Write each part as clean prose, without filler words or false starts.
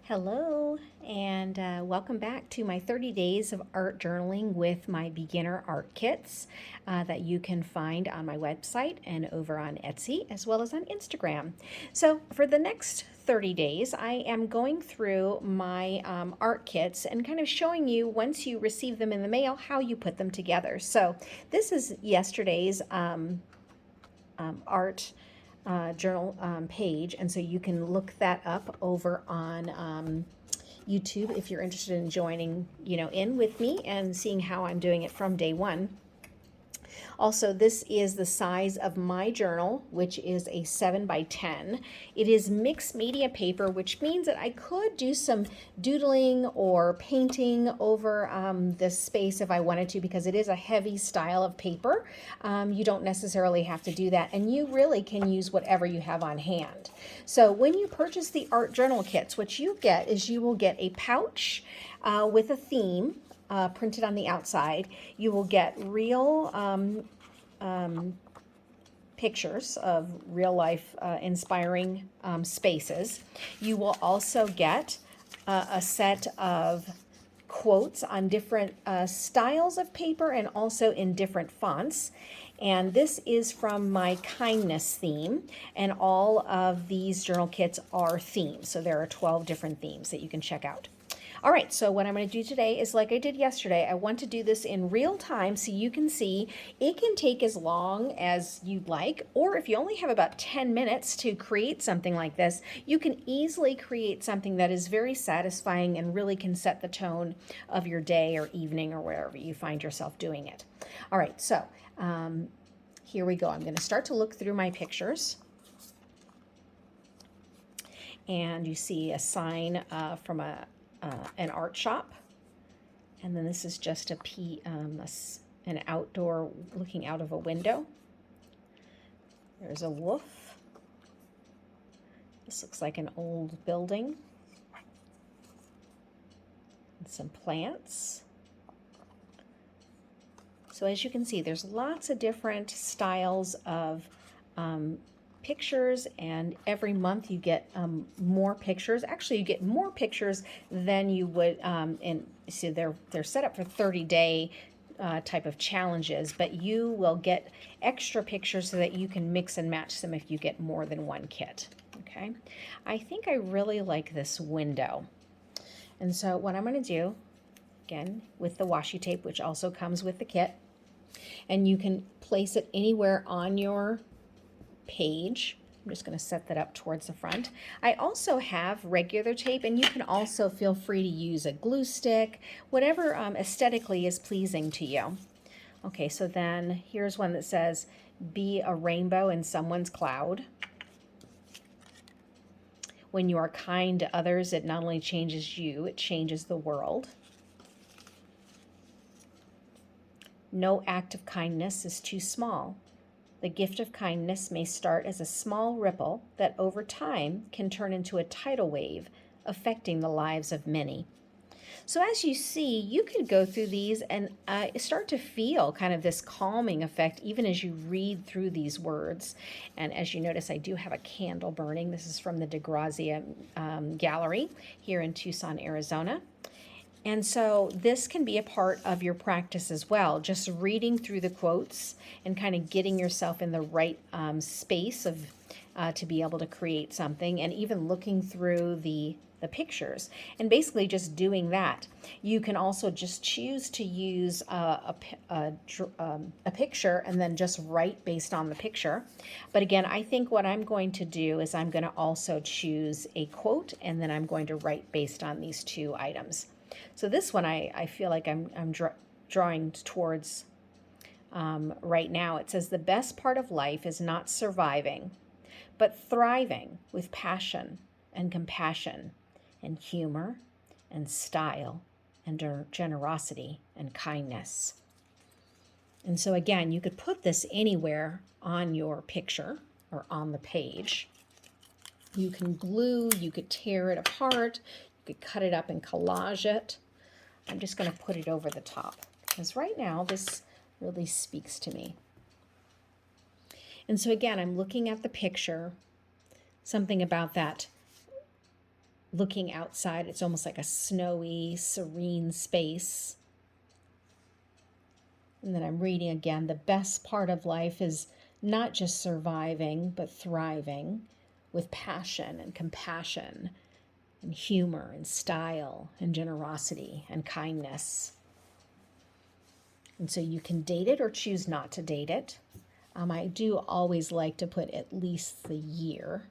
Hello, and welcome back to my 30 days of art journaling with my beginner art kits that you can find on my website and over on Etsy as well as on Instagram. So, for the next 30 days, I am going through my art kits and kind of showing you once you receive them in the mail how you put them together. So, this is yesterday's art journal page, and so you can look that up over on YouTube if you're interested in joining, in with me and seeing how I'm doing it from day one. Also, this is the size of my journal, which is a 7 by 10. It is mixed media paper, which means that I could do some doodling or painting over this space if I wanted to, because it is a heavy style of paper. You don't necessarily have to do that, and you really can use whatever you have on hand. So when you purchase the art journal kits, what you get is you will get a pouch with a theme printed on the outside. You will get real pictures of real life inspiring spaces. You will also get a set of quotes on different styles of paper and also in different fonts. And this is from my kindness theme, and all of these journal kits are themes. So there are 12 different themes that you can check out. All right, so what I'm going to do today is like I did yesterday. I want to do this in real time so you can see. It can take as long as you'd like, or if you only have about 10 minutes to create something like this, you can easily create something that is very satisfying and really can set the tone of your day or evening or wherever you find yourself doing it. All right, so here we go. I'm going to start to look through my pictures. And you see a sign from an art shop, and then this is just an outdoor looking out of a window. There's a wolf. This looks like an old building. And some plants. So as you can see, there's lots of different styles of pictures, and every month you get more pictures. Actually, you get more pictures than you would so they're set up for 30-day type of challenges, but you will get extra pictures so that you can mix and match them if you get more than one kit. Okay, I think I really like this window, and so what I'm going to do, again with the washi tape, which also comes with the kit, and you can place it anywhere on your page. I'm just going to set that up towards the front. I also have regular tape, and you can also feel free to use a glue stick, whatever aesthetically is pleasing to you. Okay, so then here's one that says, "Be a rainbow in someone's cloud. When you are kind to others, it not only changes you, it changes the world. No act of kindness is too small. The gift of kindness may start as a small ripple that over time can turn into a tidal wave, affecting the lives of many." So as you see, you could go through these and start to feel kind of this calming effect even as you read through these words. And as you notice, I do have a candle burning. This is from the DeGrazia Gallery here in Tucson, Arizona. And so this can be a part of your practice as well, just reading through the quotes and kind of getting yourself in the right space of to be able to create something, and even looking through the pictures and basically just doing that. You can also just choose to use a picture and then just write based on the picture. But again, I think what I'm going to do is I'm going to also choose a quote, and then I'm going to write based on these two items. So this one I feel like I'm drawing towards right now. It says, "The best part of life is not surviving, but thriving with passion and compassion and humor and style and generosity and kindness." And so again, you could put this anywhere on your picture or on the page. You can glue, you could tear it apart, you could cut it up and collage it. I'm just going to put it over the top because right now this really speaks to me. And so again, I'm looking at the picture, something about that looking outside. It's almost like a snowy, serene space. And then I'm reading again, the best part of life is not just surviving, but thriving with passion and compassion and humor and style and generosity and kindness. And so you can date it or choose not to date it. I do always like to put at least the year.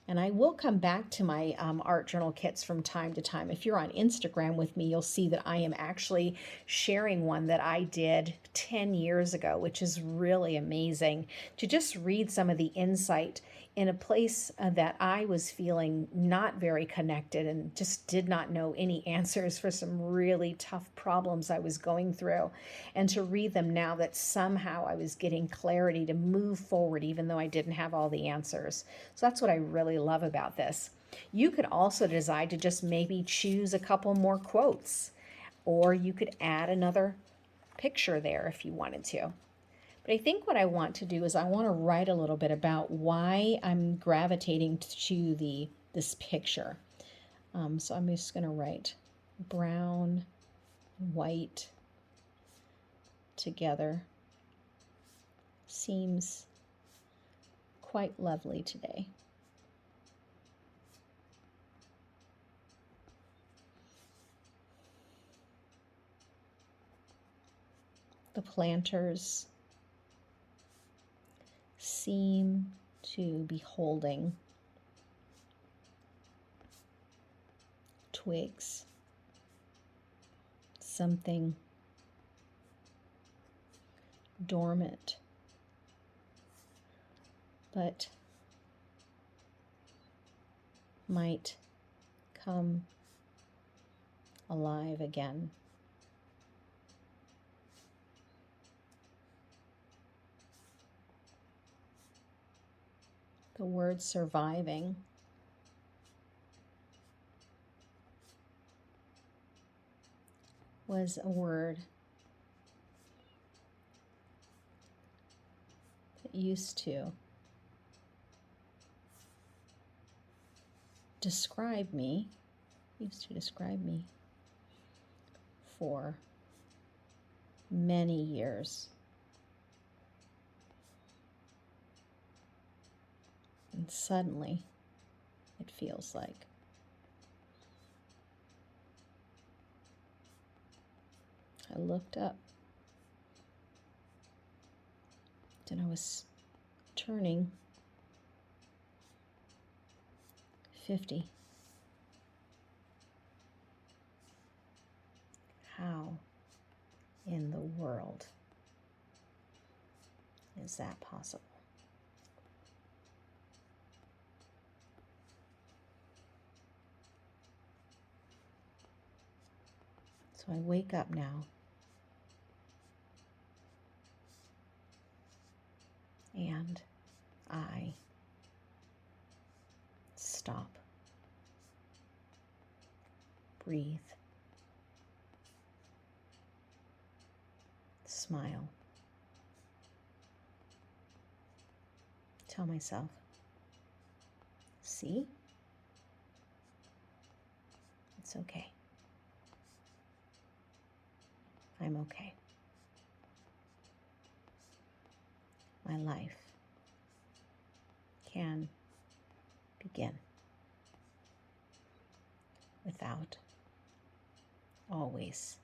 And I will come back to my art journal kits from time to time. If you're on Instagram with me, you'll see that I am actually sharing one that I did 10 years ago, which is really amazing to just read some of the insight in a place that I was feeling not very connected and just did not know any answers for some really tough problems I was going through. And to read them now that somehow I was getting clarity to move forward, even though I didn't have all the answers. So that's what I really love about this. You could also decide to just maybe choose a couple more quotes, or you could add another picture there if you wanted to. But I think what I want to do is I want to write a little bit about why I'm gravitating to this picture. So I'm just going to write brown, white together. Seems quite lovely today. The planters seem to be holding twigs, something dormant, but might come alive again. The word surviving was a word that used to describe me for many years. And suddenly, it feels like I looked up and I was turning 50. How in the world is that possible? So I wake up now and I stop, breathe, smile, tell myself, see, it's okay. I'm okay. My life can begin without always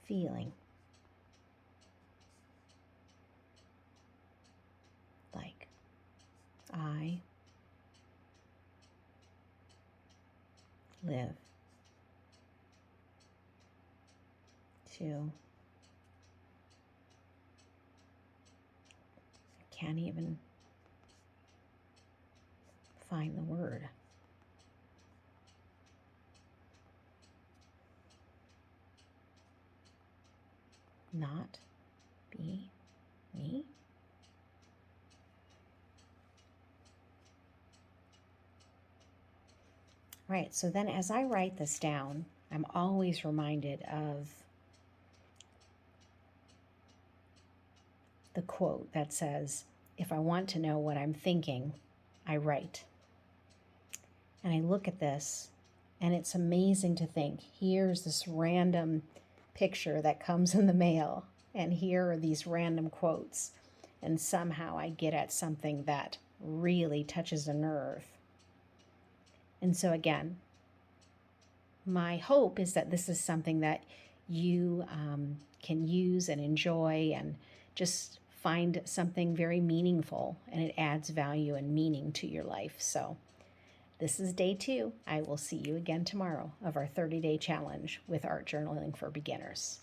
feeling like I live to, I can't even find the word. Not be me? Right, so then as I write this down, I'm always reminded of the quote that says, if I want to know what I'm thinking, I write. And I look at this, and it's amazing to think, here's this random picture that comes in the mail, and here are these random quotes, and somehow I get at something that really touches a nerve. And so again, my hope is that this is something that you can use and enjoy and just find something very meaningful, and it adds value and meaning to your life. So this is day 2. I will see you again tomorrow of our 30-day challenge with art journaling for beginners.